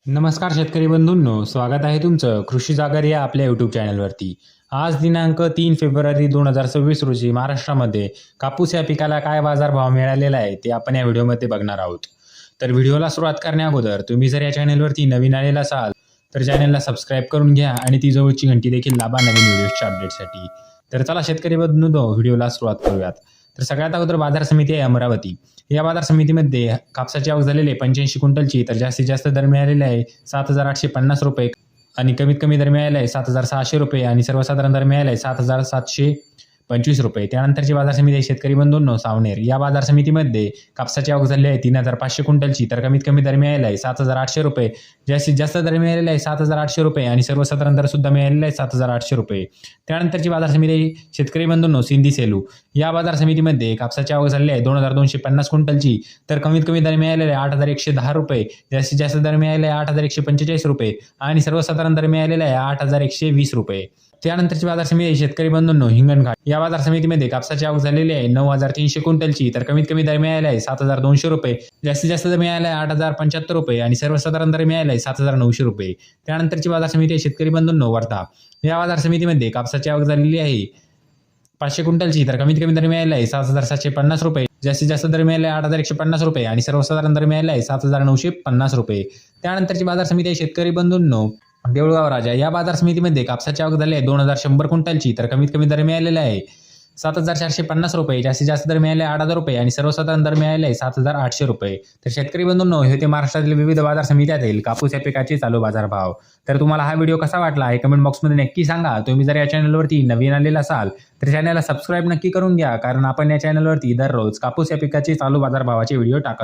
नमस्कार शेतकरी बंधूंनो, स्वागत आहे तुमचं कृषी जागर या आपल्या यूट्यूब चॅनलवरती। आज दिनांक 3 फेब्रुवारी 2026 रोजी महाराष्ट्रामध्ये कापूस या पिकाला काय बाजारभाव मिळालेला आहे ते आपण या व्हिडिओमध्ये बघणार आहोत। तर व्हिडिओला सुरुवात करण्याअगोदर तुम्ही जर या चॅनलवरती नवीन आलेला असाल तर चॅनलला सबस्क्राईब करून घ्या आणि ती जवळची घंटी देखील दाबा नवीन व्हिडिओच्या अपडेटसाठी। तर चला शेतकरी बंधूंनो, व्हिडिओला सुरुवात करूयात। तर सगळ्यात अगोदर बाजार समिती आहे अमरावती। या बाजार समितीमध्ये कापसाची आवक झालेली 85 क्विंटलची, तर जास्तीत जास्त दर मिळालेला आहे 7,850 रुपये आणि कमीत कमी दर मिळाला आहे 7,600 रुपये आणि सर्वसाधारण दर मिळाला आहे 7,725 रुपये। त्यानंतरची बाजार समिती आहे शेतकरी बंधूंनो सावनेर। या बाजार समितीमध्ये कापसाची आवक झाली आहे 3,500 क्विंटलची, तर कमीत कमी दर मिळाला आहे 7,800 रुपये, जास्तीत जास्त दर मिळालेला आहे 7,800 रुपये आणि सर्वसाधारण दर सुद्धा मिळालेला आहे 7,800 रुपये। त्यानंतरची बाजार समिती आहे शेतकरी बंधूंनो सिंधी सेलू। या बाजार समितीमध्ये कापसाची आवक झाली आहे 2,250 क्विंटलची, तर कमीत कमी दर मिळालेला आहे 8,110 रुपये, जास्तीत जास्त दर मिळालेला आहे 8,145 रुपये आणि सर्वसाधारण दर मिळालेला आहे 8,120 रुपये। त्यानंतरची बाजार समिती आहे शेतकरी बंधूंनो हिंगणघाट। या बाजार समितीमध्ये कापसाची आवक झालेली आहे 9,300 क्विंटलची, तर कमीत कमी दर मिळाला आहे 7,200 रुपये, जास्तीत जास्त दर मिळाला आहे 8,075 रुपये आणि सर्वसाधारण दर मिळाला आहे 7,900 रुपये। त्यानंतरची बाजार समिती आहे शेतकरी बंधूंनो वर्धा। या बाजार समितीमध्ये कापसाची आवक झालेली आहे 500 क्विंटलची, तर कमीत कमी दर मिळाला आहे 7,750 रुपये, जास्तीत जास्त दर मिळाला आहे 8,150 रुपये आणि सर्वसाधारण दर मिळाला आहे 7,950 रुपये। त्यानंतरची बाजार समिती आहे शेतकरी बंधूंनो देऊळगाव राजा। या बाजार समितीमध्ये कापसाची आवक झाली आहे 2,100 क्विंटलची, तर कमीत कमी दर मिळालेला आहे 7,450 रुपये, जास्तीत जास्त दर मिळाले 8,000 रुपये आणि सर्वसाधारण दर मिळाले आहे 7,800 रुपये। तर शेतकरी बंधूंनो हे होते महाराष्ट्रातील विविध बाजार समित्यातील कापूस या पिकाचे चालू बाजारभाव। तर तुम्हाला हा व्हिडिओ कसा वाटला हे कमेंट बॉक्समध्ये नक्की सांगा। तुम्ही जर या चॅनलवरती नवीन आलेला असाल तर चॅनलला सबस्क्राईब नक्की करून घ्या, कारण आपण या चॅनलवरती दररोज कापूस या पिकाचे चालू बाजारभावाचे व्हिडिओ टाकत